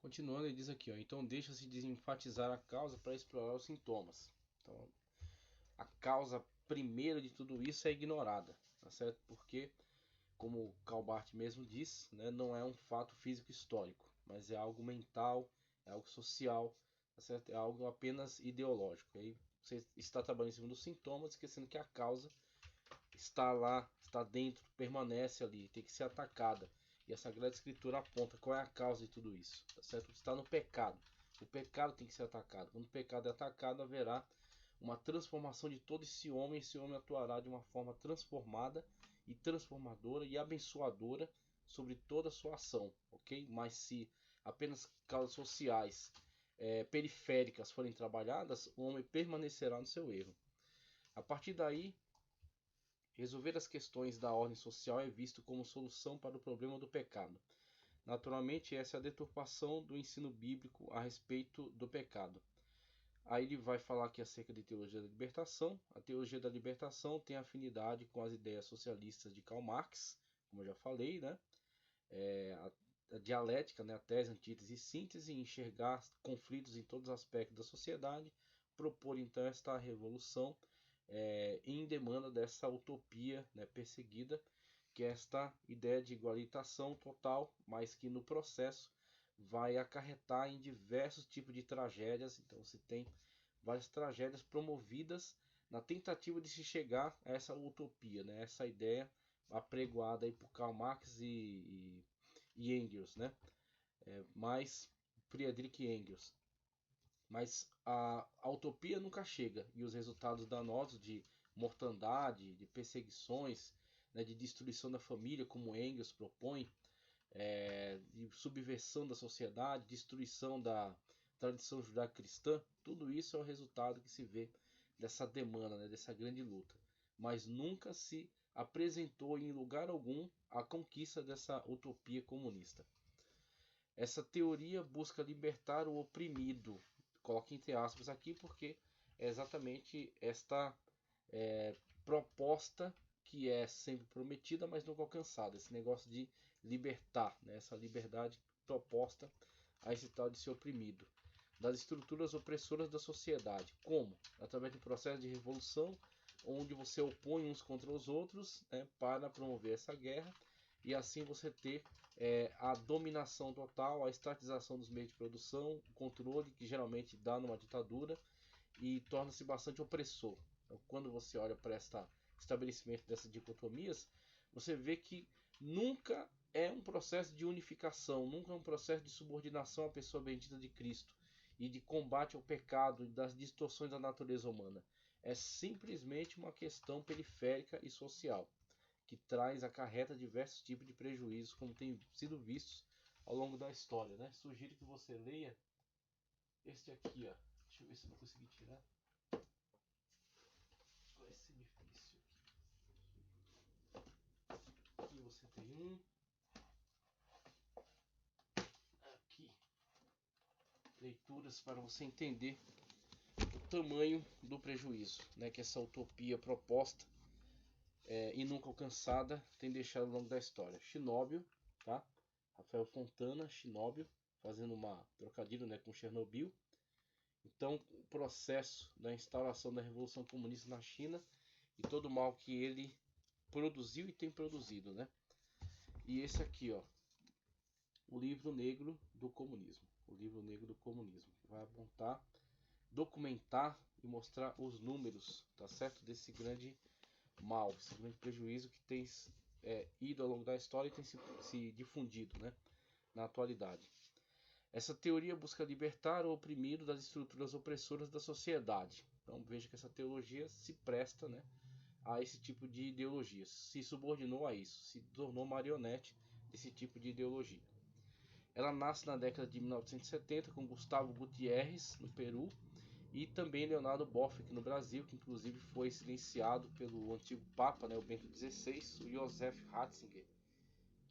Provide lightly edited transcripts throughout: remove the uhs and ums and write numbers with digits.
Continuando, ele diz aqui, ó, então deixa-se de enfatizar a causa para explorar os sintomas. Então, a causa primeira de tudo isso é ignorada, tá certo? Porque, como Karl Barth mesmo diz, né, não é um fato físico histórico, mas é algo mental, é algo social, tá certo? É algo apenas ideológico. Aí você está trabalhando em cima dos sintomas, esquecendo que a causa está lá, está dentro, permanece ali, tem que ser atacada. E a Sagrada Escritura aponta qual é a causa de tudo isso, tá certo? Está no pecado. O pecado tem que ser atacado. Quando o pecado é atacado, haverá uma transformação de todo esse homem atuará de uma forma transformada e transformadora e abençoadora sobre toda a sua ação, ok? Mas se apenas causas sociais periféricas forem trabalhadas, o homem permanecerá no seu erro. A partir daí, resolver as questões da ordem social é visto como solução para o problema do pecado. Naturalmente, essa é a deturpação do ensino bíblico a respeito do pecado. Aí ele vai falar aqui acerca de teologia da libertação. A teologia da libertação tem afinidade com as ideias socialistas de Karl Marx, como eu já falei, né? A dialética, né? A tese, antítese e síntese, enxergar conflitos em todos os aspectos da sociedade, propor então esta revolução em demanda dessa utopia, né, perseguida, que é esta ideia de igualitação total, mas que no processo vai acarretar em diversos tipos de tragédias. Então você tem várias tragédias promovidas na tentativa de se chegar a essa utopia, né, essa ideia apregoada aí por Karl Marx e Engels, né? Mais Friedrich Engels. Mas a utopia nunca chega e os resultados danosos de mortandade, de perseguições, né, de destruição da família, como Engels propõe, de subversão da sociedade, destruição da tradição judaico-cristã, tudo isso é o resultado que se vê dessa demanda, né, dessa grande luta. Mas nunca se apresentou em lugar algum a conquista dessa utopia comunista. Essa teoria busca libertar o oprimido. Coloque entre aspas aqui porque é exatamente esta proposta que é sempre prometida, mas nunca alcançada. Esse negócio de libertar, né? Essa liberdade proposta a esse tal de ser oprimido. Das estruturas opressoras da sociedade. Como? Através de um processo de revolução, onde você opõe uns contra os outros, né, para promover essa guerra e assim você ter a dominação total, a estatização dos meios de produção, o controle que geralmente dá numa ditadura e torna-se bastante opressor. Então, quando você olha para este estabelecimento dessas dicotomias, você vê que nunca é um processo de unificação, nunca é um processo de subordinação à pessoa bendita de Cristo e de combate ao pecado e das distorções da natureza humana. É simplesmente uma questão periférica e social que traz, acarreta diversos tipos de prejuízos, como tem sido vistos ao longo da história, né? Sugiro que você leia este aqui, ó. Deixa eu ver se eu vou conseguir tirar. Vai ser difícil. Aqui você tem um. Aqui. Leituras para você entender o tamanho do prejuízo, né, que essa utopia proposta e nunca alcançada tem deixado ao longo da história. Chernobyl, tá? Rafael Fontana, Chernobyl, fazendo uma trocadilho, né, com Chernobyl. Então, o processo da instauração da Revolução Comunista na China e todo o mal que ele produziu e tem produzido, né? E esse aqui, ó, o livro negro do comunismo. O livro negro do comunismo, que vai apontar, documentar e mostrar os números, tá certo? Desse grande mal, esse grande prejuízo que tem ido ao longo da história e tem se difundido, né, na atualidade. Essa teoria busca libertar o oprimido das estruturas opressoras da sociedade. Então veja que essa teologia se presta, né, a esse tipo de ideologia, se subordinou a isso, se tornou marionete desse tipo de ideologia. Ela nasce na década de 1970 com Gustavo Gutierrez, no Peru, e também Leonardo Boff aqui no Brasil, que inclusive foi silenciado pelo antigo Papa, né, o Bento XVI, o Joseph Ratzinger,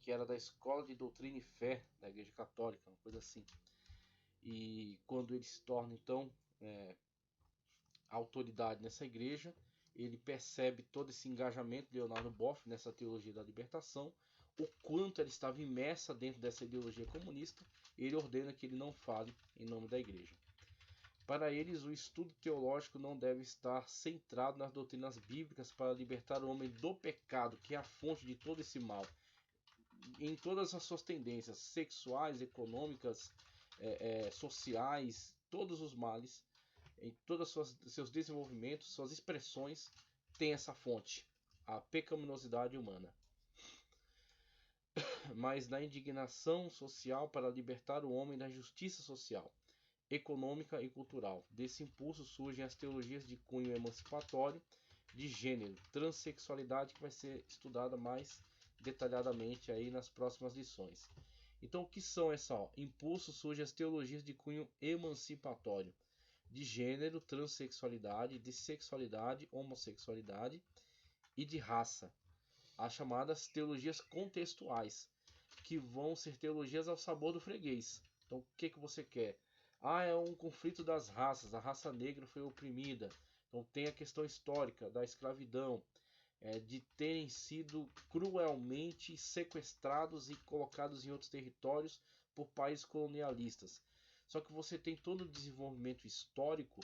que era da Escola de Doutrina e Fé da Igreja Católica, uma coisa assim. E quando ele se torna então autoridade nessa igreja, ele percebe todo esse engajamento de Leonardo Boff nessa teologia da libertação, o quanto ela estava imersa dentro dessa ideologia comunista, ele ordena que ele não fale em nome da igreja. Para eles, o estudo teológico não deve estar centrado nas doutrinas bíblicas para libertar o homem do pecado, que é a fonte de todo esse mal, em todas as suas tendências sexuais, econômicas, sociais, todos os males, em todos os seus desenvolvimentos, suas expressões, tem essa fonte, a pecaminosidade humana. Mas na indignação social para libertar o homem da justiça social, econômica e cultural. Desse impulso surgem as teologias de cunho emancipatório, de gênero, transexualidade, que vai ser estudada mais detalhadamente aí nas próximas lições. Então, o que são essa? Impulso surgem as teologias de cunho emancipatório, de gênero, transexualidade, de sexualidade, homossexualidade e de raça. As chamadas teologias contextuais, que vão ser teologias ao sabor do freguês. Então, o que você quer? É um conflito das raças, a raça negra foi oprimida. Então tem a questão histórica da escravidão, de terem sido cruelmente sequestrados e colocados em outros territórios por países colonialistas. Só que você tem todo o desenvolvimento histórico,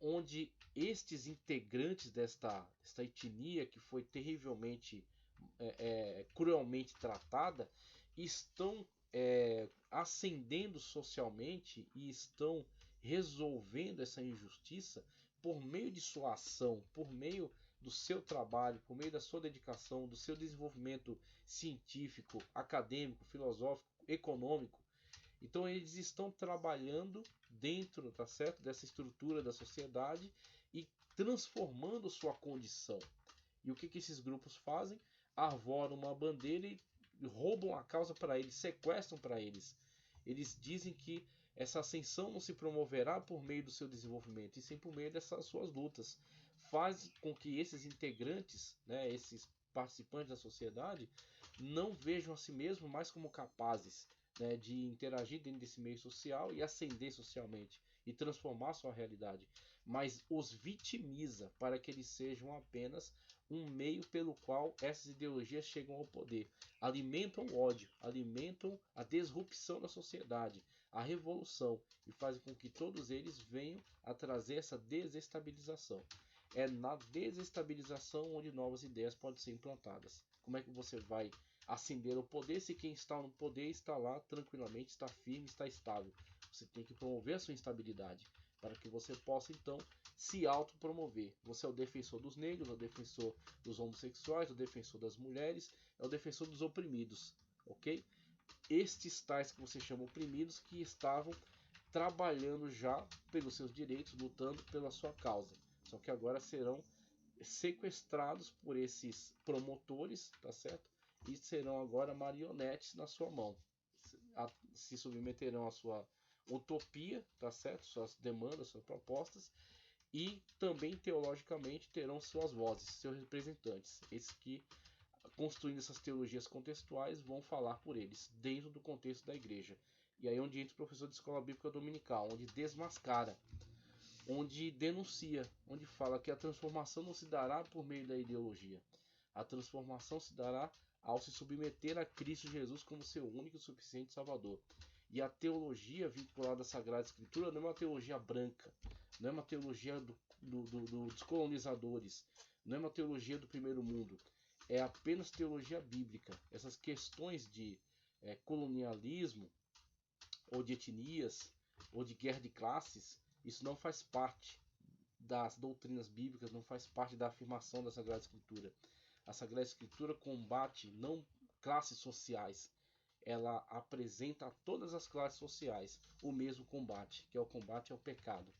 onde estes integrantes desta etnia, que foi terrivelmente, cruelmente tratada, estão ascendendo socialmente e estão resolvendo essa injustiça por meio de sua ação, por meio do seu trabalho, por meio da sua dedicação, do seu desenvolvimento científico, acadêmico, filosófico, econômico. Então eles estão trabalhando dentro, tá certo, dessa estrutura da sociedade e transformando sua condição. E o que esses grupos fazem? Arvoram uma bandeira e roubam a causa para eles, sequestram para eles. Eles dizem que essa ascensão não se promoverá por meio do seu desenvolvimento, e sim por meio dessas suas lutas. Faz com que esses integrantes, esses participantes da sociedade, não vejam a si mesmos mais como capazes, de interagir dentro desse meio social e ascender socialmente e transformar sua realidade, mas os vitimiza para que eles sejam apenas um meio pelo qual essas ideologias chegam ao poder. Alimentam o ódio, alimentam a disrupção da sociedade, a revolução, e fazem com que todos eles venham a trazer essa desestabilização. É na desestabilização onde novas ideias podem ser implantadas. Como é que você vai ascender ao poder se quem está no poder está lá tranquilamente, está firme, está estável? Você tem que promover a sua instabilidade para que você possa então se autopromover. Você é o defensor dos negros, é o defensor dos homossexuais, é o defensor das mulheres, é o defensor dos oprimidos, ok? Estes tais que você chama oprimidos, que estavam trabalhando já pelos seus direitos, lutando pela sua causa. Só que agora serão sequestrados por esses promotores, tá certo? E serão agora marionetes na sua mão. Se submeterão à sua utopia, tá certo? Suas demandas, suas propostas, e também teologicamente terão suas vozes, seus representantes, esses que, construindo essas teologias contextuais, vão falar por eles, dentro do contexto da igreja. E aí é onde entra o professor de escola bíblica dominical, onde desmascara, onde denuncia, onde fala que a transformação não se dará por meio da ideologia. A transformação se dará ao se submeter a Cristo Jesus como seu único e suficiente Salvador. E a teologia vinculada à Sagrada Escritura não é uma teologia branca, não é uma teologia dos colonizadores, não é uma teologia do primeiro mundo, é apenas teologia bíblica. Essas questões de colonialismo, ou de etnias, ou de guerra de classes, isso não faz parte das doutrinas bíblicas, não faz parte da afirmação da Sagrada Escritura. A Sagrada Escritura combate não classes sociais, ela apresenta a todas as classes sociais o mesmo combate, que é o combate ao pecado.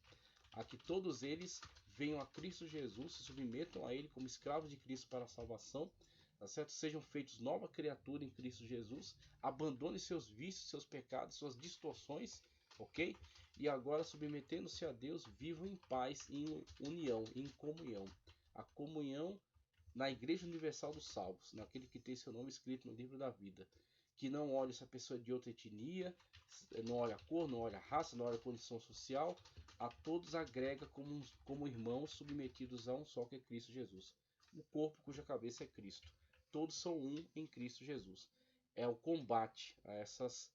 A que todos eles venham a Cristo Jesus, se submetam a Ele como escravos de Cristo para a salvação, tá certo? Sejam feitos nova criatura em Cristo Jesus, abandonem seus vícios, seus pecados, suas distorções, ok? E agora, submetendo-se a Deus, vivam em paz, em união, em comunhão. A comunhão na Igreja Universal dos Salvos, naquele que tem seu nome escrito no livro da vida. Que não olha se a pessoa é de outra etnia, não olha a cor, não olha a raça, não olha a condição social, a todos agrega como irmãos submetidos a um só, que é Cristo Jesus. O corpo cuja cabeça é Cristo. todos são um em Cristo Jesus. É o combate a essas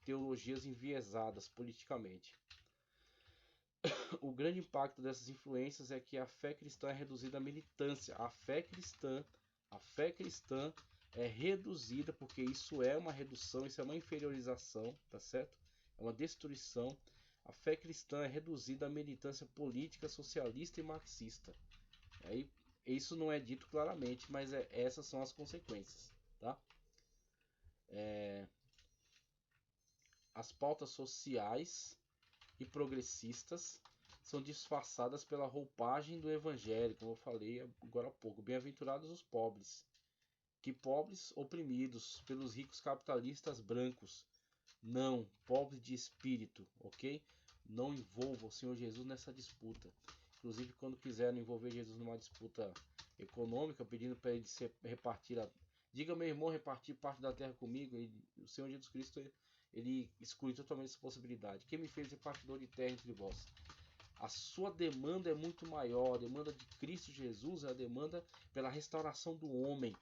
teologias enviesadas politicamente. O grande impacto dessas influências é que a fé cristã é reduzida à militância. A fé cristã é reduzida, porque isso é uma redução, isso é uma inferiorização, tá certo? É uma destruição. A fé cristã é reduzida à militância política, socialista e marxista. Aí, isso não é dito claramente, mas essas são as consequências, tá? As pautas sociais e progressistas são disfarçadas pela roupagem do evangelho, como eu falei agora há pouco. Bem-aventurados os pobres. Que pobres oprimidos pelos ricos capitalistas brancos. Não, pobres de espírito, ok? Não envolva o Senhor Jesus nessa disputa. Inclusive, quando quiserem envolver Jesus numa disputa econômica, pedindo para ele se repartir diga meu irmão repartir parte da terra comigo, o Senhor Jesus Cristo ele exclui totalmente essa possibilidade. Quem me fez repartidor de terra entre vós? A sua demanda é muito maior. A demanda de Cristo Jesus é a demanda pela restauração do homem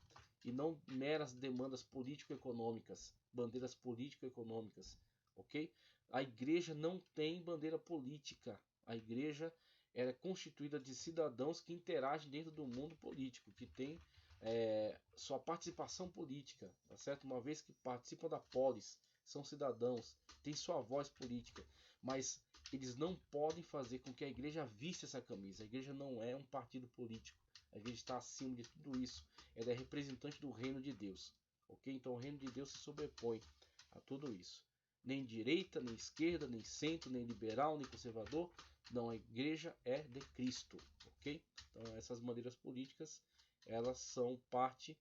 e não meras demandas político-econômicas, bandeiras político-econômicas, ok? A igreja não tem bandeira política. A igreja é constituída de cidadãos que interagem dentro do mundo político, que tem sua participação política, tá certo? Uma vez que participam da polis, são cidadãos, têm sua voz política, mas eles não podem fazer com que a igreja vista essa camisa. A igreja não é um partido político. A igreja está acima de tudo isso. Ela é representante do reino de Deus, ok? Então o reino de Deus se sobrepõe a tudo isso. Nem direita, nem esquerda, nem centro, nem liberal, nem conservador. Não, a igreja é de Cristo, ok? Então essas bandeiras políticas, elas são parte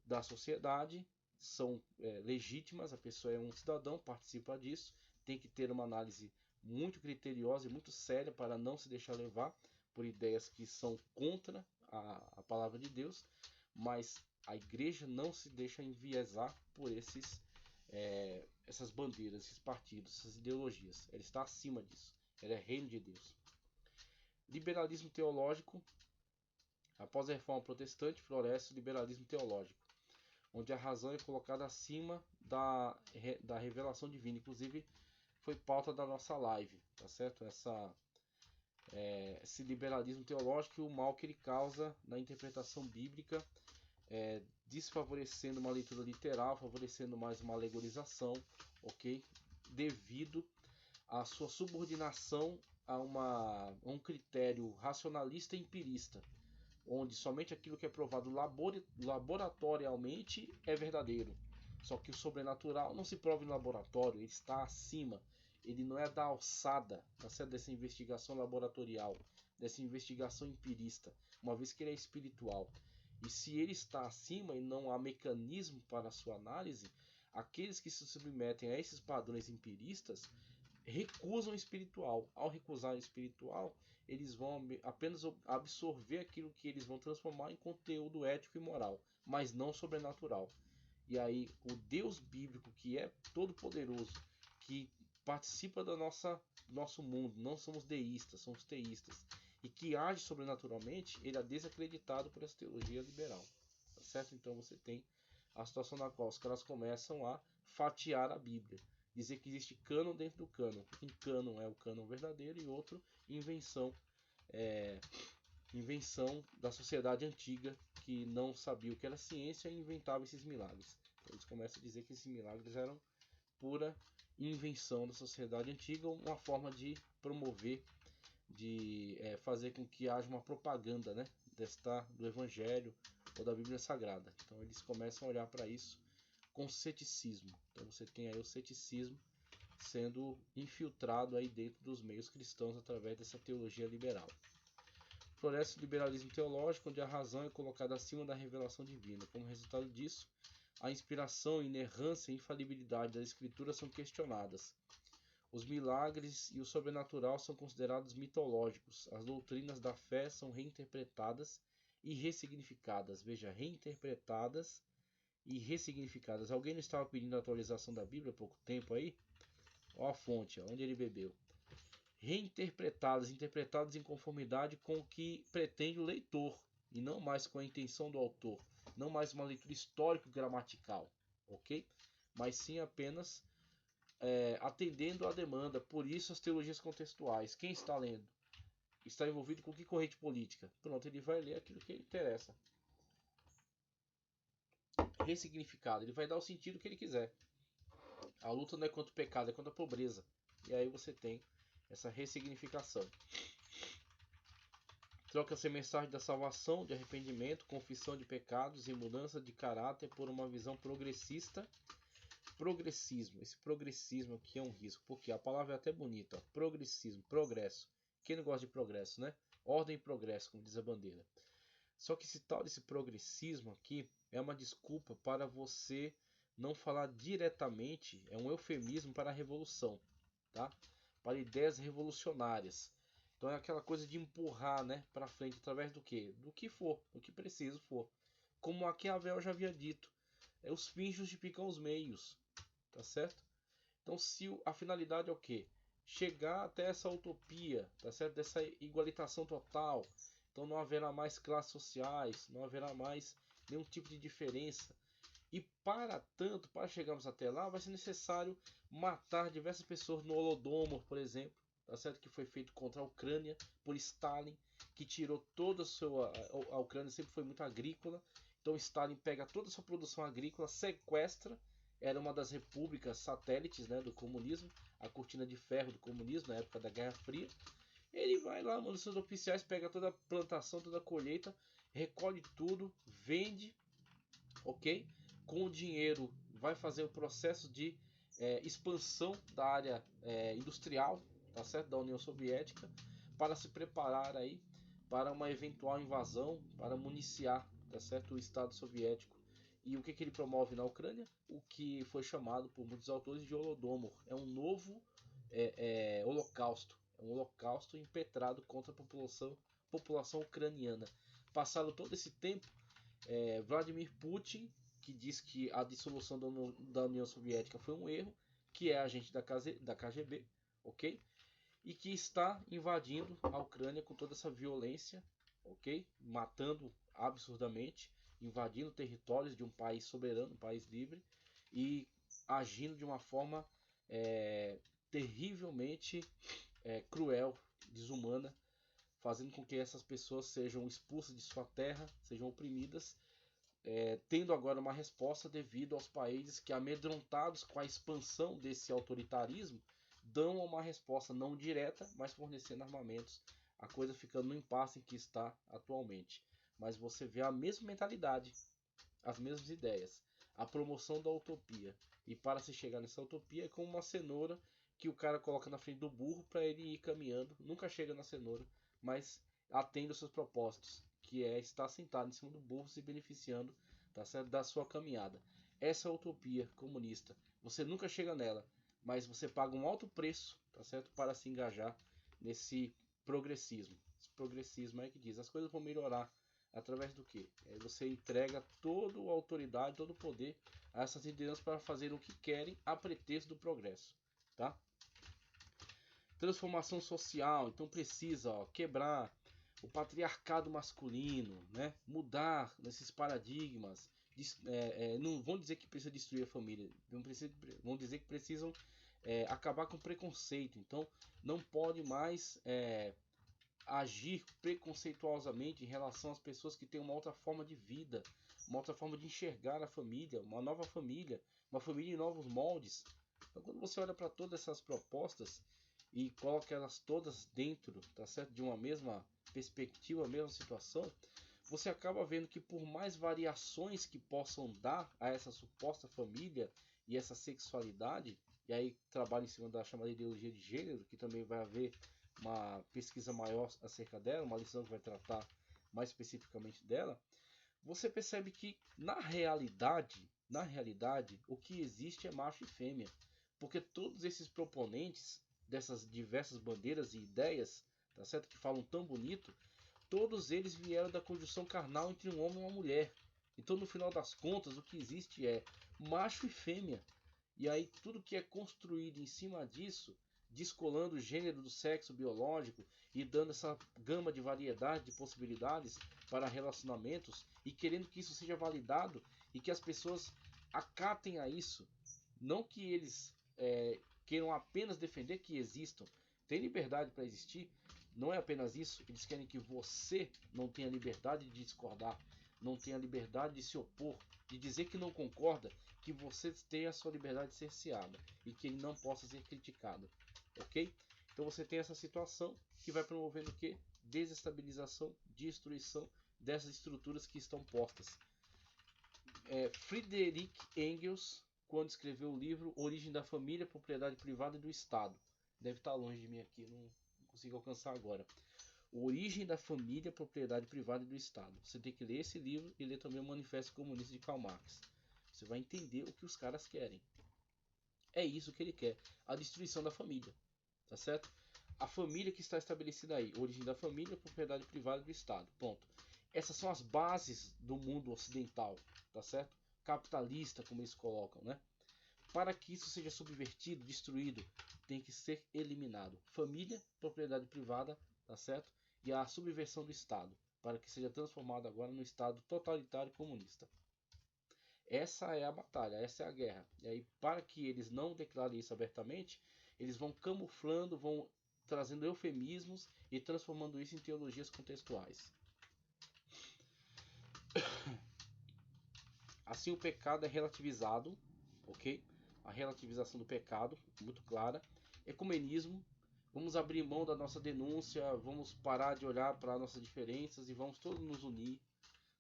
da sociedade, são legítimas, a pessoa é um cidadão, participa disso, tem que ter uma análise muito criteriosa e muito séria para não se deixar levar por ideias que são contra a palavra de Deus, mas a igreja não se deixa enviesar por essas bandeiras, esses partidos, essas ideologias. Ela está acima disso, ela é reino de Deus. Liberalismo teológico. Após a reforma protestante, floresce o liberalismo teológico, onde a razão é colocada acima da revelação divina. Inclusive, foi pauta da nossa live, tá certo? Esse liberalismo teológico e o mal que ele causa na interpretação bíblica, desfavorecendo uma leitura literal, favorecendo mais uma alegorização, ok? Devido à sua subordinação a um critério racionalista e empirista, onde somente aquilo que é provado laboratorialmente é verdadeiro. Só que o sobrenatural não se prova em laboratório, ele está acima. Ele não é da alçada, tá certo? Dessa investigação laboratorial, dessa investigação empirista, uma vez que ele é espiritual. E se ele está acima e não há mecanismo para a sua análise, aqueles que se submetem a esses padrões empiristas recusam o espiritual. Ao recusar o espiritual, eles vão apenas absorver aquilo que eles vão transformar em conteúdo ético e moral, mas não sobrenatural. E aí o Deus bíblico, que é todo poderoso, que participa do nosso mundo, não somos deístas, somos teístas, e que age sobrenaturalmente, ele é desacreditado por essa teologia liberal, tá certo? Então você tem a situação na qual os caras começam a fatiar a Bíblia, dizer que existe cânon dentro do cânon. Um cânon é o cânon verdadeiro e outro invenção da sociedade antiga, que não sabia o que era ciência e inventava esses milagres. Então eles começam a dizer que esses milagres eram pura invenção da sociedade antiga, uma forma de promover, de fazer com que haja uma propaganda, né, do Evangelho ou da Bíblia Sagrada. Então eles começam a olhar para isso com ceticismo. Então você tem aí o ceticismo sendo infiltrado aí dentro dos meios cristãos através dessa teologia liberal. Floresce o liberalismo teológico, onde a razão é colocada acima da revelação divina. Como resultado disso, a inspiração, inerrância e infalibilidade das escrituras são questionadas. Os milagres e o sobrenatural são considerados mitológicos. As doutrinas da fé são reinterpretadas e ressignificadas. Veja, reinterpretadas e ressignificadas. Alguém não estava pedindo a atualização da Bíblia há pouco tempo aí? Olha a fonte, onde ele bebeu. Reinterpretadas, interpretadas em conformidade com o que pretende o leitor. e não mais com a intenção do autor, não mais uma leitura histórico-gramatical, ok? Mas sim apenas atendendo à demanda. Por isso as teologias contextuais. Quem está lendo? Está envolvido com que corrente política? Pronto, ele vai ler aquilo que ele interessa. Ressignificado, ele vai dar o sentido que ele quiser. A luta não é contra o pecado, é contra a pobreza. E aí você tem essa ressignificação. Troca-se a mensagem da salvação, de arrependimento, confissão de pecados e mudança de caráter por uma visão progressista. Progressismo. Esse progressismo aqui é um risco, porque a palavra é até bonita. Ó. Progressismo, progresso. Quem não gosta de progresso, né? Ordem e progresso, como diz a bandeira. Só que esse tal desse progressismo aqui é uma desculpa para você não falar diretamente, é um eufemismo para a revolução, tá? Para ideias revolucionárias. Então é aquela coisa de empurrar, né, para frente através do quê? Do que for, do que preciso for. Como Maquiavel já havia dito, os fins justificam os meios, tá certo? Então se a finalidade é o quê? Chegar até essa utopia, tá certo? Dessa igualitação total. Então não haverá mais classes sociais, não haverá mais nenhum tipo de diferença. E para tanto, para chegarmos até lá, vai ser necessário matar diversas pessoas no Holodomor, por exemplo, tá certo? Que foi feito contra a Ucrânia por Stalin, que tirou toda a sua... A Ucrânia sempre foi muito agrícola, então Stalin pega toda a sua produção agrícola, sequestra, era uma das repúblicas satélites, né, do comunismo, a cortina de ferro do comunismo na época da Guerra Fria. Ele vai lá, manda seus oficiais, pega toda a plantação, toda a colheita, recolhe tudo, vende, ok? Com o dinheiro vai fazer o processo de expansão da área industrial, tá certo? Da União Soviética, para se preparar aí para uma eventual invasão, para municiar, tá certo? O Estado Soviético. E o que ele promove na Ucrânia? O que foi chamado por muitos autores de Holodomor. É um novo holocausto. É um holocausto impetrado contra a população ucraniana. Passado todo esse tempo, Vladimir Putin, que diz que a dissolução da União Soviética foi um erro, que é agente da KGB, ok? E que está invadindo a Ucrânia com toda essa violência, ok? Matando absurdamente, invadindo territórios de um país soberano, um país livre, e agindo de uma forma terrivelmente cruel, desumana, fazendo com que essas pessoas sejam expulsas de sua terra, sejam oprimidas, tendo agora uma resposta devido aos países que, amedrontados com a expansão desse autoritarismo, dão uma resposta não direta, mas fornecendo armamentos, a coisa ficando no impasse em que está atualmente. Mas você vê a mesma mentalidade, as mesmas ideias, a promoção da utopia. E para se chegar nessa utopia é como uma cenoura que o cara coloca na frente do burro para ele ir caminhando, nunca chega na cenoura, mas atende aos seus propósitos, que é estar sentado em cima do burro se beneficiando, tá certo, da sua caminhada. Essa é a utopia comunista. Você nunca chega nela, mas você paga um alto preço, tá certo, para se engajar nesse progressismo. Esse progressismo é que diz, as coisas vão melhorar através do que? Você entrega toda a autoridade, todo o poder a essas lideranças para fazer o que querem a pretexto do progresso, tá? Transformação social, então precisa quebrar o patriarcado masculino, né? Mudar nesses paradigmas. Não vão dizer que precisa destruir a família, vão dizer que precisam acabar com o preconceito. Então não pode mais agir preconceituosamente em relação às pessoas que têm uma outra forma de vida, uma outra forma de enxergar a família, uma nova família, uma família em novos moldes. Então, quando você olha para todas essas propostas e coloca elas todas dentro, tá certo, de uma mesma perspectiva, a mesma situação, você acaba vendo que por mais variações que possam dar a essa suposta família e essa sexualidade, e aí trabalha em cima da chamada ideologia de gênero, que também vai haver uma pesquisa maior acerca dela, uma lição que vai tratar mais especificamente dela, você percebe que na realidade, o que existe é macho e fêmea, porque todos esses proponentes dessas diversas bandeiras e ideias, tá certo, que falam tão bonito, todos eles vieram da conjunção carnal entre um homem e uma mulher. Então, no final das contas, o que existe é macho e fêmea. E aí tudo que é construído em cima disso descolando o gênero do sexo biológico e dando essa gama de variedade de possibilidades para relacionamentos e querendo que isso seja validado e que as pessoas acatem a isso. Não que eles queiram apenas defender que existam. Tem liberdade para existir. Não é apenas isso. Eles querem que você não tenha liberdade de discordar, não tenha liberdade de se opor, de dizer que não concorda, que você tenha a sua liberdade cerceada e que ele não possa ser criticado. Ok? Então você tem essa situação que vai promovendo o quê? Desestabilização, destruição dessas estruturas que estão postas. Friedrich Engels, quando escreveu o livro Origem da Família, Propriedade Privada e do Estado. Deve estar longe de mim aqui, não consigo alcançar agora. Origem da Família, Propriedade Privada e do Estado. Você tem que ler esse livro e ler também o Manifesto Comunista de Karl Marx. Você vai entender o que os caras querem. É isso que ele quer, a destruição da família, tá certo? A família que está estabelecida aí, origem da família, propriedade privada do Estado, ponto. Essas são as bases do mundo ocidental, tá certo? Capitalista, como eles colocam, né? Para que isso seja subvertido, destruído, tem que ser eliminado. Família, propriedade privada, tá certo? E a subversão do Estado, para que seja transformado agora no Estado totalitário comunista. Essa é a batalha, essa é a guerra. E aí, para que eles não declarem isso abertamente, eles vão camuflando, vão trazendo eufemismos e transformando isso em teologias contextuais. Assim, o pecado é relativizado, ok? A relativização do pecado, muito clara. Ecumenismo, vamos abrir mão da nossa denúncia, vamos parar de olhar para nossas diferenças e vamos todos nos unir.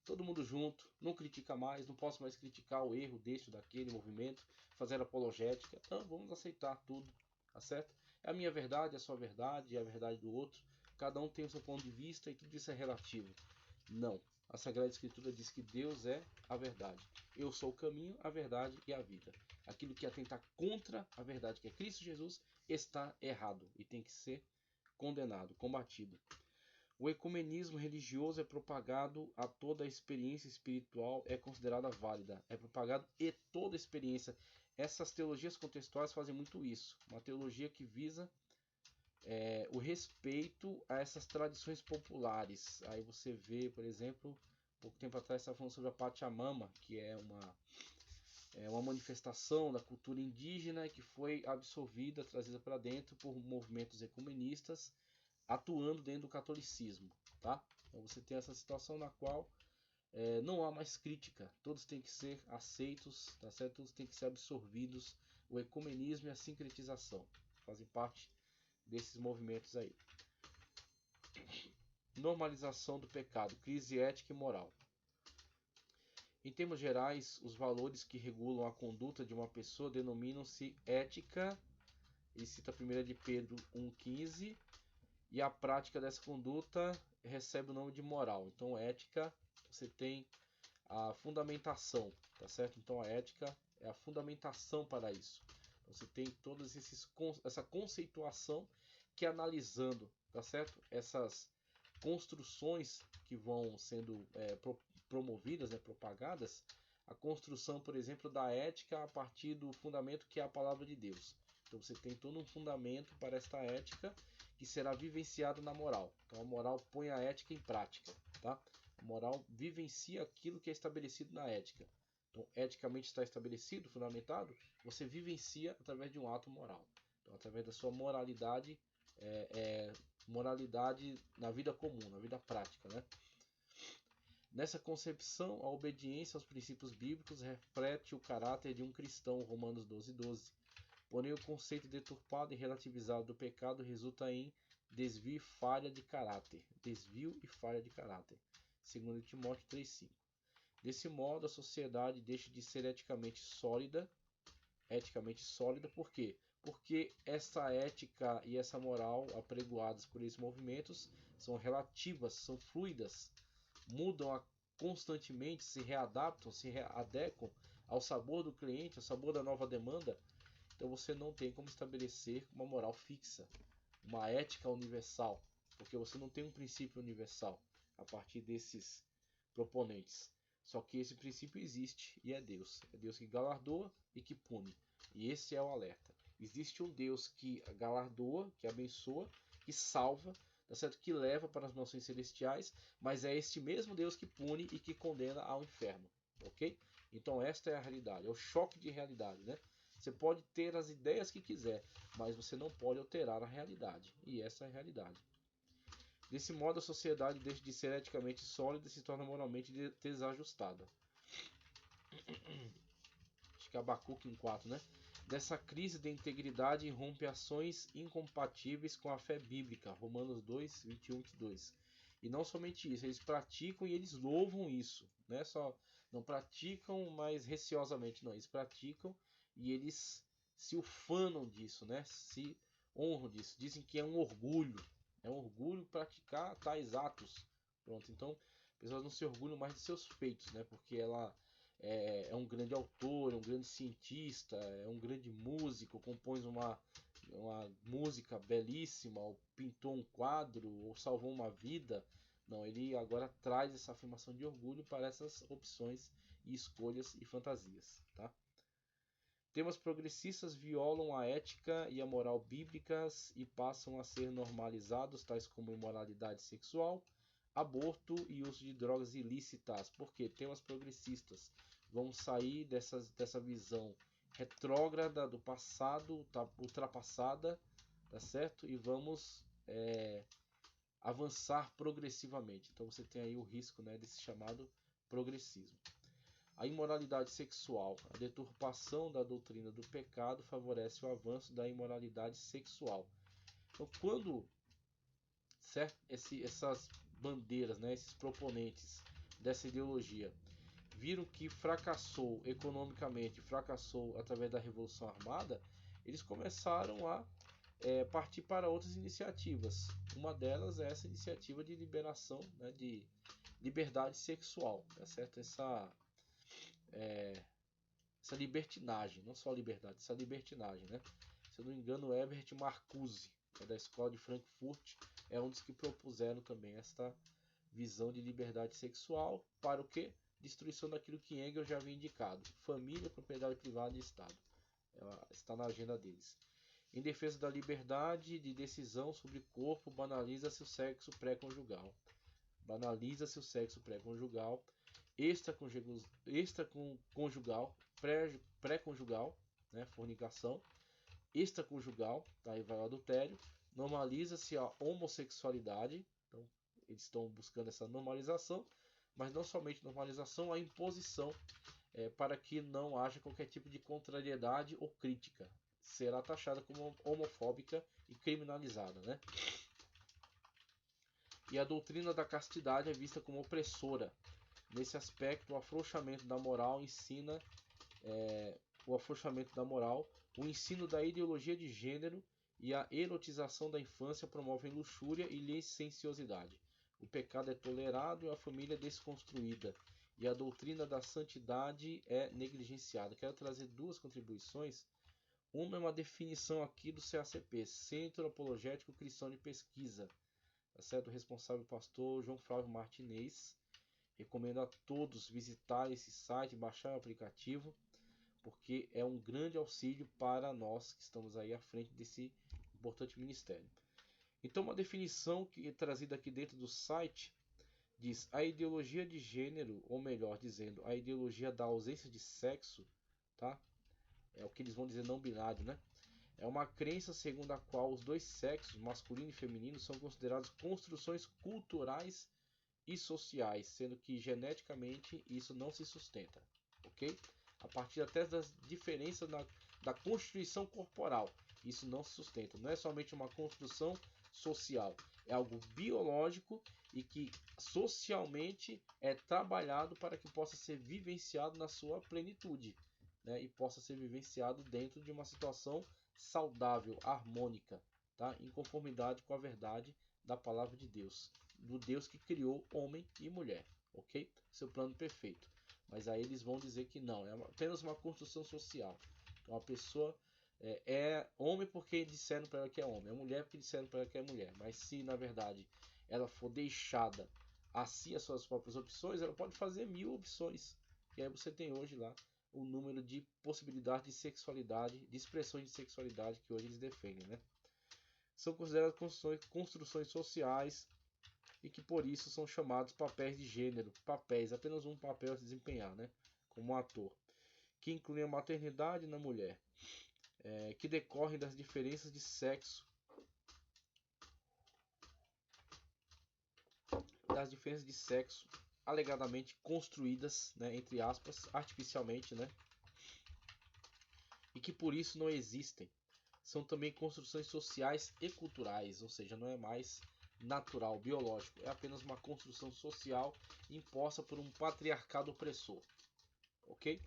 Todo mundo junto, não critica mais, não posso mais criticar o erro deste ou daquele movimento, fazer apologética. Não, vamos aceitar tudo, tá certo? É a minha verdade, é a sua verdade, é a verdade do outro. Cada um tem o seu ponto de vista e tudo isso é relativo. Não. A Sagrada Escritura diz que Deus é a verdade. Eu sou o caminho, a verdade e a vida. Aquilo que atentar contra a verdade, que é Cristo Jesus, está errado e tem que ser condenado, combatido. O ecumenismo religioso é propagado a toda a experiência espiritual é considerada válida. É propagado e toda experiência. Essas teologias contextuais fazem muito isso. Uma teologia que visa o respeito a essas tradições populares. Aí você vê, por exemplo, pouco tempo atrás estava falando sobre a Pachamama, que é uma manifestação da cultura indígena que foi absorvida, trazida para dentro por movimentos ecumenistas, atuando dentro do catolicismo, tá? Então você tem essa situação na qual não há mais crítica, todos têm que ser aceitos, tá certo? Todos têm que ser absorvidos. O ecumenismo e a sincretização fazem parte desses movimentos aí. Normalização do pecado, crise ética e moral. Em termos gerais, os valores que regulam a conduta de uma pessoa denominam-se ética, ele cita a 1 de Pedro 1,15, e a prática dessa conduta recebe o nome de moral. Então, ética, você tem a fundamentação, tá certo? Então, a ética é a fundamentação para isso. Então, você tem toda essa conceituação que, analisando, tá certo? Essas construções que vão sendo promovidas, né, propagadas, a construção, por exemplo, da ética a partir do fundamento que é a palavra de Deus. Então você tem todo um fundamento para esta ética que será vivenciado na moral. Então a moral põe a ética em prática, tá? A moral vivencia aquilo que é estabelecido na ética. Então, eticamente está estabelecido, fundamentado, você vivencia através de um ato moral. Então, através da sua moralidade, moralidade na vida comum, na vida prática, né? Nessa concepção, a obediência aos princípios bíblicos reflete o caráter de um cristão, Romanos 12:12. Porém, o conceito deturpado e relativizado do pecado resulta em desvio e falha de caráter. Desvio e falha de caráter. 2 Timóteo 3:5. Desse modo, a sociedade deixa de ser eticamente sólida. Por quê? Porque essa ética e essa moral apregoadas por esses movimentos são relativas, são fluidas, mudam constantemente, se readaptam, se readequam ao sabor do cliente, ao sabor da nova demanda. Então você não tem como estabelecer uma moral fixa, uma ética universal, porque você não tem um princípio universal a partir desses proponentes. Só que esse princípio existe e é Deus. É Deus que galardoa e que pune. E esse é o alerta. Existe um Deus que galardoa, que abençoa, que salva, tá certo? Que leva para as mansões celestiais, mas é este mesmo Deus que pune e que condena ao inferno, ok? Então esta é a realidade, é o choque de realidade, né? Você pode ter as ideias que quiser, mas você não pode alterar a realidade, e essa é a realidade. Desse modo, a sociedade deixa de ser eticamente sólida e se torna moralmente desajustada. Acho que é Abacuque 1,4, né? Dessa crise de integridade irrompe ações incompatíveis com a fé bíblica. Romanos 2, 21 e 22. E não somente isso, eles praticam e eles louvam isso. Não é só, não praticam mais receosamente, não. Eles praticam e eles se ufanam disso, né? Se honram disso. Dizem que é um orgulho. É um orgulho praticar tais atos. Pronto, então, as pessoas não se orgulham mais de seus feitos, né? Porque ela é um grande autor, é um grande cientista, é um grande músico, compôs uma música belíssima, ou pintou um quadro, ou salvou uma vida. Não, ele agora traz essa afirmação de orgulho para essas opções e escolhas e fantasias. Tá? Temas progressistas violam a ética e a moral bíblicas e passam a ser normalizados, tais como imoralidade sexual, aborto e uso de drogas ilícitas. Porque temas progressistas vão sair dessa visão retrógrada do passado, ultrapassada, tá certo? E vamos avançar progressivamente. Então você tem aí o risco, né, desse chamado progressismo. A imoralidade sexual. A deturpação da doutrina do pecado favorece o avanço da imoralidade sexual. Então, quando essas bandeiras, né, esses proponentes dessa ideologia viram que fracassou economicamente, fracassou através da Revolução Armada, eles começaram a partir para outras iniciativas. Uma delas é essa iniciativa de liberação, né, de liberdade sexual, tá certo? Essa libertinagem, não só liberdade, essa libertinagem, né? Se eu não me engano, Herbert Marcuse, que é da escola de Frankfurt, é um dos que propuseram também esta visão de liberdade sexual para o quê? Destruição daquilo que Engels já havia indicado: família, propriedade privada e Estado. Ela está na agenda deles. Em defesa da liberdade de decisão sobre corpo, banaliza-se o sexo pré-conjugal. Banaliza-se o sexo pré-conjugal, extraconjugal, pré-conjugal, né, fornicação, extraconjugal, tá, aí vai o adultério, normaliza-se a homossexualidade, então eles estão buscando essa normalização, mas não somente normalização, a imposição para que não haja qualquer tipo de contrariedade ou crítica. Será taxada como homofóbica e criminalizada, né? E a doutrina da castidade é vista como opressora. Nesse aspecto, o afrouxamento da moral ensina o afrouxamento da moral, o ensino da ideologia de gênero e a erotização da infância promovem luxúria e licenciosidade. O pecado é tolerado e a família é desconstruída, e a doutrina da santidade é negligenciada. Quero trazer duas contribuições. Uma é uma definição aqui do CACP, Centro Apologético Cristão de Pesquisa, tá certo? O responsável pastor João Flávio Martinez. Recomendo a todos visitar esse site, baixar o aplicativo, porque é um grande auxílio para nós que estamos aí à frente desse importante ministério. Então, uma definição que é trazida aqui dentro do site diz: a ideologia de gênero, ou melhor dizendo, a ideologia da ausência de sexo, tá? É o que eles vão dizer não binário, né? É uma crença segundo a qual os dois sexos, masculino e feminino, são considerados construções culturais e sociais, sendo que geneticamente isso não se sustenta, ok? A partir até das diferenças da constituição corporal, isso não se sustenta. Não é somente uma construção social, é algo biológico e que socialmente é trabalhado para que possa ser vivenciado na sua plenitude, né? E possa ser vivenciado dentro de uma situação saudável, harmônica, tá? Em conformidade com a verdade da palavra de Deus, do Deus que criou homem e mulher, ok? Seu plano perfeito. Mas aí eles vão dizer que não, é apenas uma construção social. Então a pessoa é homem porque disseram para ela que é homem, é mulher porque disseram para ela que é mulher. Mas se na verdade ela for deixada assim as suas próprias opções, ela pode fazer 1000 opções. E aí você tem hoje lá o número de possibilidades de sexualidade, de expressões de sexualidade que hoje eles defendem, né? São consideradas construções sociais e que por isso são chamados papéis de gênero, papéis, apenas um papel a desempenhar, né? Como um ator, que incluem a maternidade na mulher, que decorrem das diferenças de sexo, alegadamente construídas, né, entre aspas, artificialmente, né? E que por isso não existem. São também construções sociais e culturais, ou seja, não é mais natural, biológico, é apenas uma construção social imposta por um patriarcado opressor, ok?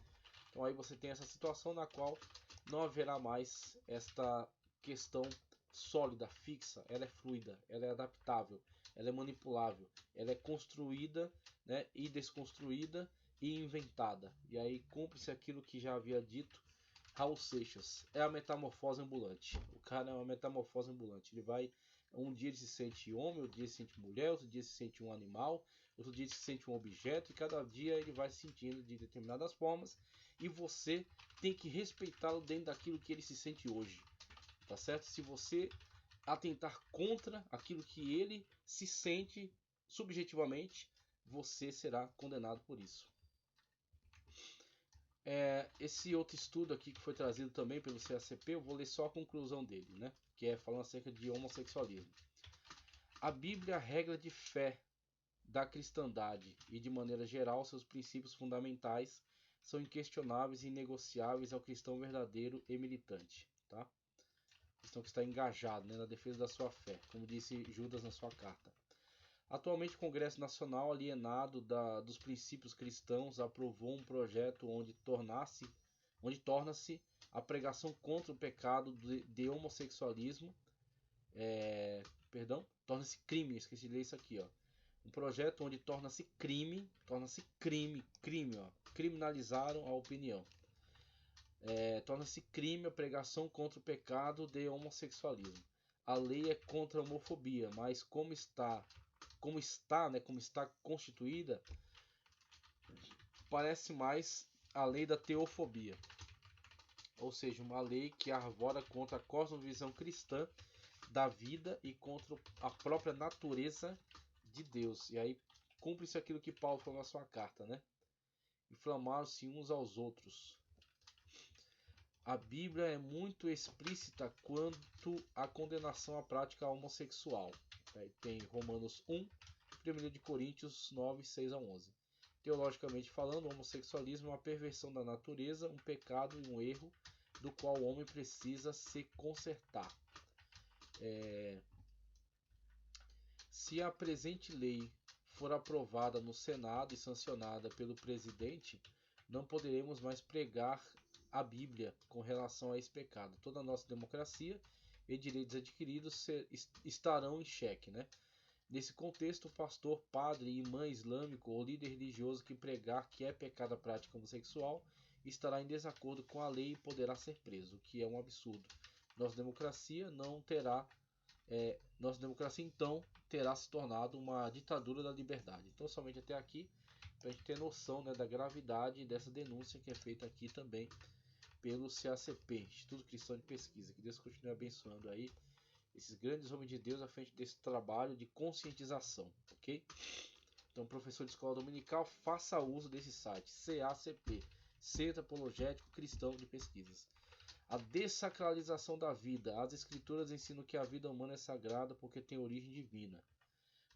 Então aí você tem essa situação na qual não haverá mais esta questão sólida, fixa, ela é fluida, ela é adaptável, ela é manipulável, ela é construída, né, e desconstruída e inventada. E aí cumpre-se aquilo que já havia dito Raul Seixas, é a metamorfose ambulante. O cara é uma metamorfose ambulante. Ele vai, um dia ele se sente homem, outro dia ele se sente mulher, outro dia ele se sente um animal, outro dia ele se sente um objeto, e cada dia ele vai se sentindo de determinadas formas, e você tem que respeitá-lo dentro daquilo que ele se sente hoje, tá certo? Se você atentar contra aquilo que ele se sente subjetivamente, você será condenado por isso. Esse outro estudo aqui que foi trazido também pelo CACP, eu vou ler só a conclusão dele, né? Que é falando acerca de homossexualismo. A Bíblia é a regra de fé da cristandade e, de maneira geral, seus princípios fundamentais são inquestionáveis e inegociáveis ao cristão verdadeiro e militante, tá? Cristão que está engajado, né, na defesa da sua fé, como disse Judas na sua carta. Atualmente, o Congresso Nacional, alienado dos princípios cristãos, aprovou um projeto onde torna-se a pregação contra o pecado de homossexualismo, torna-se crime, esqueci de ler isso aqui, ó. Um projeto onde torna-se crime, ó, criminalizaram a opinião. Torna-se crime a pregação contra o pecado de homossexualismo. A lei é contra a homofobia, mas como está constituída, parece mais a lei da teofobia, ou seja, uma lei que arvora contra a cosmovisão cristã da vida e contra a própria natureza de Deus. E aí cumpre-se aquilo que Paulo falou na sua carta, né? Inflamaram-se uns aos outros. A Bíblia é muito explícita quanto à condenação à prática homossexual. Tem Romanos 1, 1 Coríntios 9, 6 a 11. Teologicamente falando, o homossexualismo é uma perversão da natureza, um pecado e um erro do qual o homem precisa se consertar. Se a presente lei for aprovada no Senado e sancionada pelo presidente, não poderemos mais pregar a Bíblia com relação a esse pecado. Toda a nossa democracia e direitos adquiridos estarão em xeque, né? Nesse contexto, o pastor, padre, imã islâmico ou líder religioso que pregar que é pecado a prática homossexual estará em desacordo com a lei e poderá ser preso, o que é um absurdo. Nossa democracia então terá se tornado uma ditadura da liberdade. Então, somente até aqui, para a gente ter noção, né, da gravidade dessa denúncia que é feita aqui também pelo CACP, Instituto Cristão de Pesquisa. Que Deus continue abençoando aí esses grandes homens de Deus à frente desse trabalho de conscientização, ok? Então, professor de escola dominical, faça uso desse site, CACP, Centro Apologético Cristão de Pesquisas. A dessacralização da vida. As escrituras ensinam que a vida humana é sagrada porque tem origem divina.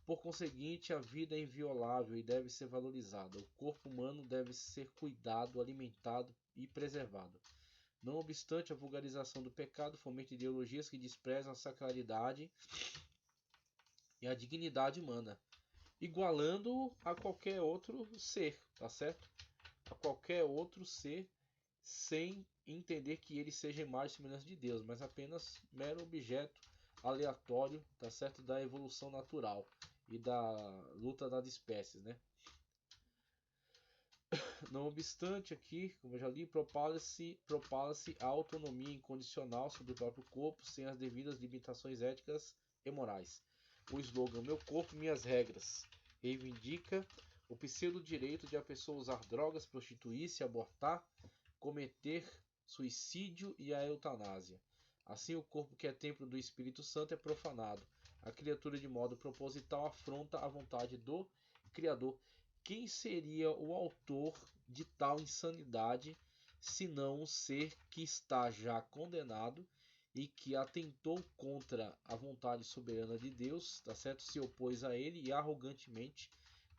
Por conseguinte, a vida é inviolável e deve ser valorizada. O corpo humano deve ser cuidado, alimentado e preservado. Não obstante, a vulgarização do pecado fomenta ideologias que desprezam a sacralidade e a dignidade humana, igualando a qualquer outro ser, tá certo? A qualquer outro ser, sem entender que ele seja imagem e semelhança de Deus, mas apenas mero objeto aleatório, tá certo? Da evolução natural e da luta das espécies, né? Não obstante, aqui, como eu já li, propala-se a autonomia incondicional sobre o próprio corpo, sem as devidas limitações éticas e morais. O slogan "Meu corpo, minhas regras" reivindica o pseudo-direito de a pessoa usar drogas, prostituir-se, abortar, cometer suicídio e a eutanásia. Assim, o corpo que é templo do Espírito Santo é profanado. A criatura, de modo proposital, afronta a vontade do Criador. Quem seria o autor de tal insanidade, senão um ser que está já condenado e que atentou contra a vontade soberana de Deus, tá certo? Se opôs a ele e arrogantemente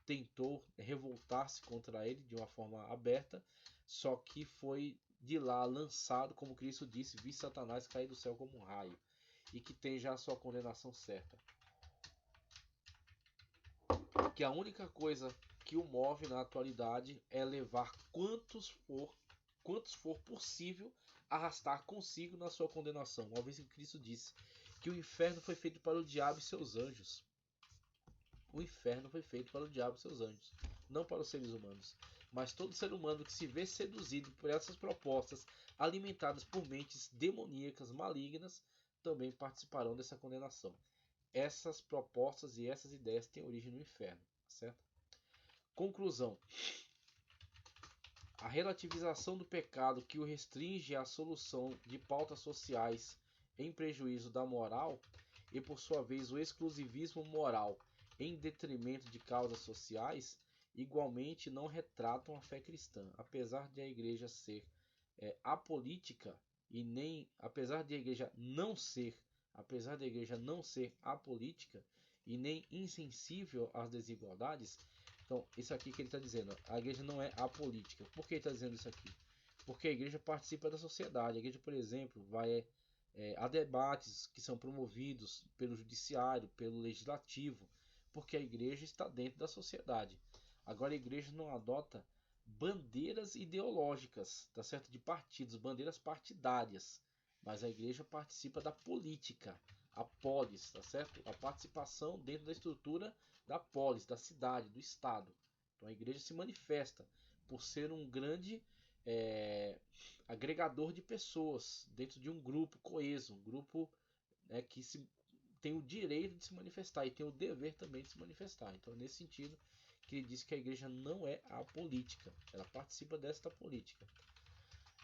tentou revoltar-se contra ele de uma forma aberta, só que foi de lá lançado, como Cristo disse, vi Satanás cair do céu como um raio, e que tem já a sua condenação certa. Que a única coisa que o move na atualidade é levar quantos for possível arrastar consigo na sua condenação. Uma vez que Cristo disse que o inferno foi feito para o diabo e seus anjos. O inferno foi feito para o diabo e seus anjos, não para os seres humanos. Mas todo ser humano que se vê seduzido por essas propostas, alimentadas por mentes demoníacas malignas, também participarão dessa condenação. Essas propostas e essas ideias têm origem no inferno, certo? Conclusão. A relativização do pecado que o restringe à solução de pautas sociais em prejuízo da moral e, por sua vez, o exclusivismo moral em detrimento de causas sociais, igualmente não retratam a fé cristã. Apesar de a igreja ser apolítica e nem apesar de a igreja não ser apolítica e nem insensível às desigualdades. Então, isso aqui que ele está dizendo, a igreja não é apolítica. Por que ele está dizendo isso aqui? Porque a igreja participa da sociedade. A igreja, por exemplo, vai a debates que são promovidos pelo judiciário, pelo legislativo, porque a igreja está dentro da sociedade. Agora, a igreja não adota bandeiras ideológicas, tá certo? De partidos, bandeiras partidárias, mas a igreja participa da política, a polis, tá certo? A participação dentro da estrutura da polis, da cidade, do estado. Então a igreja se manifesta por ser um grande agregador de pessoas dentro de um grupo coeso, um grupo que tem o direito de se manifestar e tem o dever também de se manifestar. Então, nesse sentido, que ele diz que a igreja não é apolítica, ela participa desta política.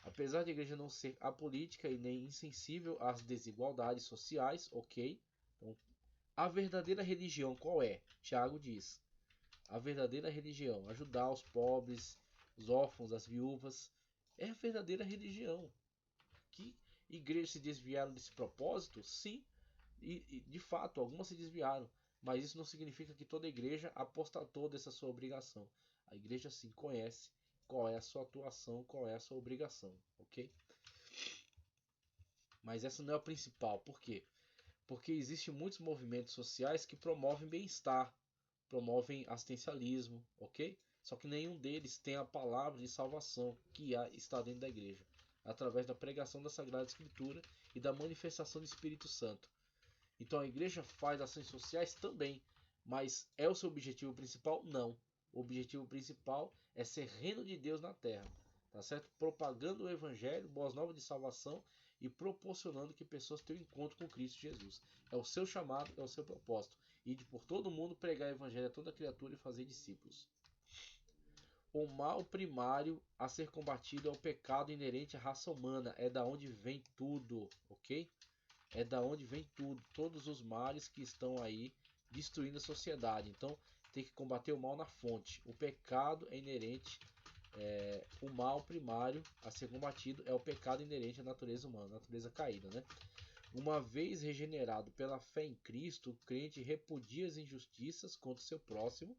Apesar de a igreja não ser apolítica e nem insensível às desigualdades sociais, ok? Então, a verdadeira religião qual é? Tiago diz: a verdadeira religião, ajudar os pobres, os órfãos, as viúvas, é a verdadeira religião. Que igrejas se desviaram desse propósito? Sim, e de fato, algumas se desviaram, mas isso não significa que toda igreja apostatou dessa sua obrigação. A igreja sim conhece qual é a sua atuação, qual é a sua obrigação, ok? Mas essa não é a principal. Por quê? Porque existem muitos movimentos sociais que promovem bem-estar, promovem assistencialismo, ok? Só que nenhum deles tem a palavra de salvação que está dentro da igreja, através da pregação da Sagrada Escritura e da manifestação do Espírito Santo. Então a igreja faz ações sociais também, mas é o seu objetivo principal? Não. O objetivo principal é ser reino de Deus na terra, tá certo? Propagando o evangelho, boas novas de salvação e proporcionando que pessoas tenham encontro com Cristo Jesus. É o seu chamado, é o seu propósito. Ir por todo mundo, pregar o evangelho a toda criatura e fazer discípulos. O mal primário a ser combatido é o pecado inerente à raça humana. É da onde vem tudo, ok? É da onde vem tudo, todos os males que estão aí destruindo a sociedade. Então tem que combater o mal na fonte. O pecado é inerente, o mal primário a ser combatido é o pecado inerente à natureza humana, à natureza caída, né? Uma vez regenerado pela fé em Cristo, o crente repudia as injustiças contra o seu próximo.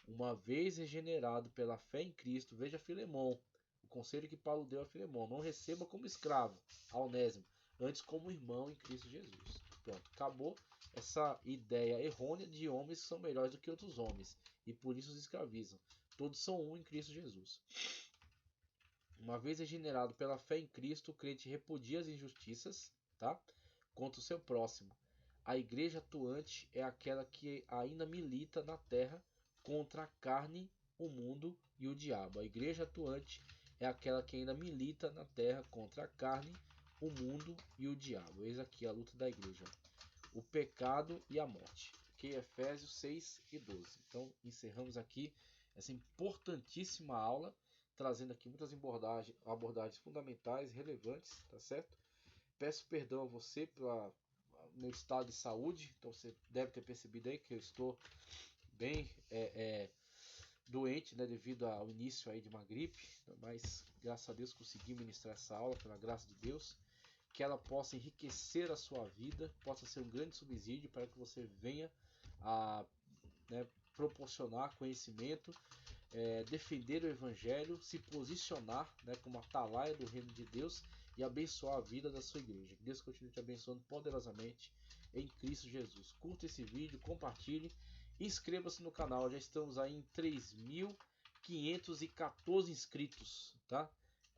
Uma vez regenerado pela fé em Cristo, veja Filemão, o conselho que Paulo deu a Filemão: não receba como escravo a Onésimo, antes como irmão em Cristo Jesus. Pronto, acabou essa ideia errônea de homens que são melhores do que outros homens e por isso os escravizam. Todos são um em Cristo Jesus. Uma vez regenerado pela fé em Cristo, o crente repudia as injustiças, tá? Contra o seu próximo. A igreja atuante é aquela que ainda milita na terra contra a carne, o mundo e o diabo. A igreja atuante é aquela que ainda milita na terra contra a carne, o mundo e o diabo. Eis aqui a luta da igreja: o pecado e a morte. Ok? Efésios 6 e 12. Então encerramos aqui essa importantíssima aula, trazendo aqui muitas abordagens fundamentais, relevantes, tá certo? Peço perdão a você pelo meu estado de saúde, então você deve ter percebido aí que eu estou bem doente, né, devido ao início aí de uma gripe, mas graças a Deus consegui ministrar essa aula, pela graça de Deus, que ela possa enriquecer a sua vida, possa ser um grande subsídio para que você venha a, né, proporcionar conhecimento, defender o Evangelho, se posicionar, né, como atalaia do reino de Deus e abençoar a vida da sua igreja. Que Deus continue te abençoando poderosamente em Cristo Jesus. Curta esse vídeo, compartilhe, inscreva-se no canal. Já estamos aí em 3.514 inscritos, tá?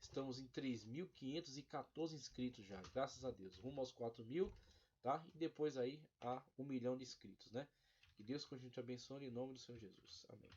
Estamos em 3.514 inscritos já, graças a Deus. Rumo aos 4.000, tá? E depois aí a 1 milhão de inscritos, né? Que Deus continue te abençoando em nome do Senhor Jesus. Amém.